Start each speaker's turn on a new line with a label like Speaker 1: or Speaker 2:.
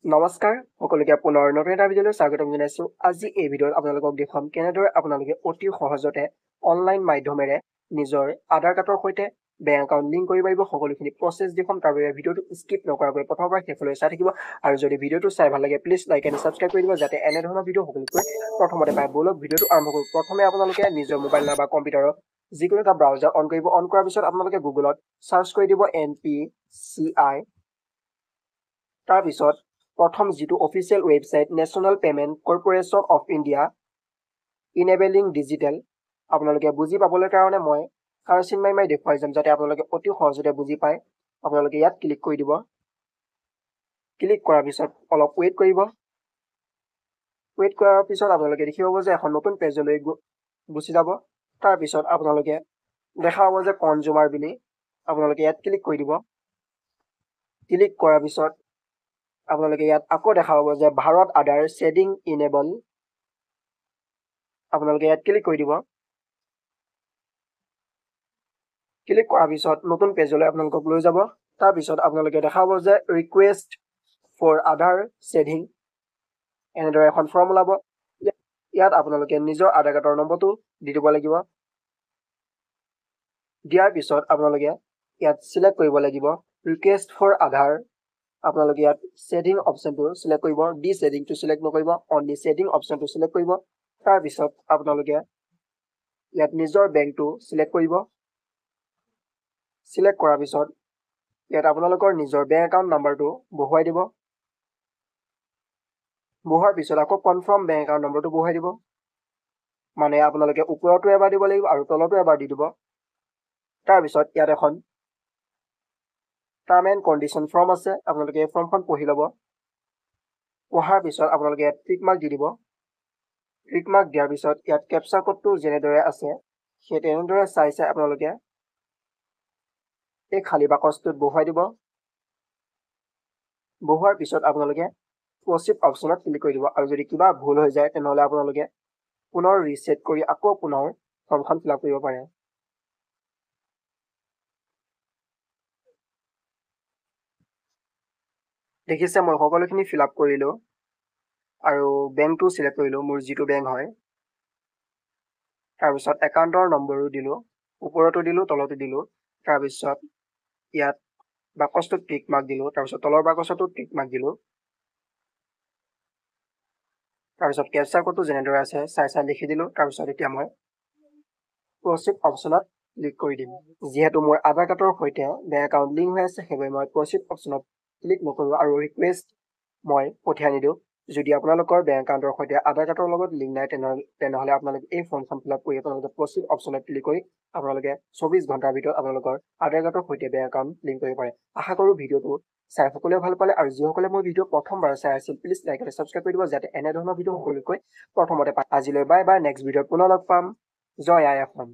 Speaker 1: নমস্কাৰ সকলোকে পুনৰ নতুন এটা ভিডিঅ'লৈ স্বাগতম জনাইছো। আজি এই ভিডিঅ'ত আপোনালোকক দেখুৱাম কেনেদৰে আপোনালোকে অতি সহজতে অনলাইন মাধ্যমেৰে নিজৰ আধাৰ কাৰ্ডৰ সৈতে বেংক একাউণ্ট লিংক কৰিব পাৰিব। সকলোখিনি প্ৰচেছ দেখুৱাম, তাৰ বাবে ভিডিঅ'টো স্কিপ নকৰাকৈ প্ৰথমৰ পৰা শেষলৈ চাই থাকিব। আৰু যদি ভিডিঅ'টো চাই ভাল লাগে প্লিজ লাইক এণ্ড ছাবস্ক্ৰাইব কৰি দিব, যাতে এনেধৰণৰ ভিডিঅ' সকলোকৈ প্ৰথমতে পায়। বলক ভিডিঅ'টো আৰম্ভ কৰোঁ। প্ৰথমে আপোনালোকে নিজৰ মোবাইল বা কম্পিউটাৰত যিকোনো এটা ব্ৰাউজাৰ অন কৰিব। অন কৰাৰ পিছত আপোনালোকে গুগলত চাৰ্চ কৰি দিব NPCI। তাৰপিছত প্ৰথম যিটো official website national payment corporation of India enabling digital, আপোনালোকে বুজি পাবলৈ কাৰণে মই কাৰচিন মাৰি দেখুৱাই যাম, যাতে আপোনালোকে অতি সহজতে বুজি পায়। আপোনালোকে ইয়াত ক্লিক কৰি দিব। ক্লিক কৰাৰ পিছত অলপ ৱেইট কৰিব। ৱেইট কৰাৰ পিছত আপোনালোকে দেখি পাব যে এখন নতুন পেজলৈ গুচি যাব। তাৰপিছত আপোনালোকে দেখা পাব যে কনজিউমাৰ বুলি, আপোনালোকে ইয়াত ক্লিক কৰি দিব। ক্লিক কৰাৰ পিছত আপোনালোকে ইয়াত আকৌ দেখা পাব যে ভাৰত আধাৰ শ্বেডিং ইনেবল, আপোনালোকে ইয়াত ক্লিক কৰি দিব। ক্লিক কৰাৰ পিছত নতুন পেজলৈ আপোনালোকক লৈ যাব। তাৰপিছত আপোনালোকে দেখা পাব যে ৰিকুৱেষ্ট ফৰ আধাৰ শ্বেডিং, এনেদৰে এখন ফৰ্ম ওলাব। ইয়াত আপোনালোকে নিজৰ আধাৰ কাৰ্ডৰ নম্বৰটো দি দিব লাগিব। দিয়াৰ পিছত আপোনালোকে ইয়াত চিলেক্ট কৰিব লাগিব ৰিকুৱেষ্ট ফৰ আধাৰ। আপোনালোকে ইয়াত শ্বেডিং অপশ্যনটো চিলেক্ট কৰিব, ডি শ্বেডিংটো চিলেক্ট নকৰিব, অনলি শ্বেডিং অপশ্যনটো চিলেক্ট কৰিব। তাৰপিছত আপোনালোকে ইয়াত নিজৰ বেংকটো চিলেক্ট কৰিব। চিলেক্ট কৰাৰ পিছত ইয়াত আপোনালোকৰ নিজৰ বেংক একাউণ্ট নাম্বাৰটো বহুৱাই দিব। বহুৱাৰ পিছত আকৌ কনফাৰ্ম বেংক একাউণ্ট নম্বৰটো বহুৱাই দিব। মানে আপোনালোকে ওপৰতো এবাৰ দিব লাগিব আৰু তলতো এবাৰ দি দিব। তাৰপিছত ইয়াত এখন টাৰ্ম এণ্ড কণ্ডিশ্যন ফৰ্ম আছে, আপোনালোকে এই ফৰ্মখন পঢ়ি ল'ব। পঢ়াৰ পিছত আপোনালোকে ইয়াত টিক মাৰ্ক দি দিব। টিক মাৰ্ক দিয়াৰ পিছত ইয়াত কেপচা কোডটো যেনেদৰে আছে সেই তেনেদৰে চাই আপোনালোকে এই খালী বাকচটোত বহুৱাই দিব। বহুৱাৰ পিছত আপোনালোকে প্ৰচিড অপশ্যনত ক্লিক কৰি দিব। আৰু যদি কিবা ভুল হৈ যায় তেনেহ'লে আপোনালোকে পুনৰ ৰিছেট কৰি আকৌ পুনৰ ফৰ্মখন ফিল আপ কৰিব পাৰে। দেখিছে মই সকলোখিনি ফিল আপ কৰিলোঁ আৰু বেংকটো চিলেক্ট কৰিলোঁ, মোৰ যিটো বেংক হয়। তাৰপিছত একাউণ্টৰ নম্বৰো দিলোঁ, ওপৰতো দিলোঁ তলতো দিলোঁ। তাৰপিছত ইয়াত বাকচটোত টিক মাৰ্ক দিলোঁ, তাৰপিছত তলৰ বাকচতো টিক মাৰ্ক দিলোঁ। তাৰপিছত কেপচা কোডটো যেনেদৰে আছে চাই লিখি দিলোঁ। তাৰপিছত এতিয়া মই প্ৰচিড অপশ্যনত ক্লিক কৰি দিম। যিহেতু মোৰ আধাৰ কাৰ্ডৰ সৈতে বেংক একাউণ্ট লিংক হৈ আছে, সেইবাবে মই প্ৰচিড অপশ্যনত ক্লিক নকৰোঁ আৰু ৰিকুৱেষ্ট মই পঠিয়াই নিদিওঁ। যদি আপোনালোকৰ বেংক একাউণ্টৰ সৈতে আধাৰ কাৰ্ডৰ লগত লিংক নাই তেনেহ'লে আপোনালোকে এই ফৰ্মখন ফিল আপ কৰি আপোনালোকে প্ৰচিড অপশ্যনত ক্লিক কৰি আপোনালোকে 24 ঘণ্টাৰ ভিতৰত আপোনালোকৰ আধাৰ কাৰ্ডৰ সৈতে বেংক একাউণ্ট লিংক কৰিব পাৰে। আশা কৰোঁ ভিডিঅ'টো চাই সকলোৱে ভাল পালে, আৰু যিসকলে মোৰ ভিডিঅ' প্ৰথমবাৰ চাই আছিল প্লিজ লাইক আৰু ছাবস্ক্ৰাইব কৰি দিব, যাতে এনেধৰণৰ ভিডিঅ' সকলোকৈ প্ৰথমতে পায়। আজিলৈ বাই বাই, নেক্সট ভিডিঅ'ত পুনৰ লগ পাম। জয় আই অসম।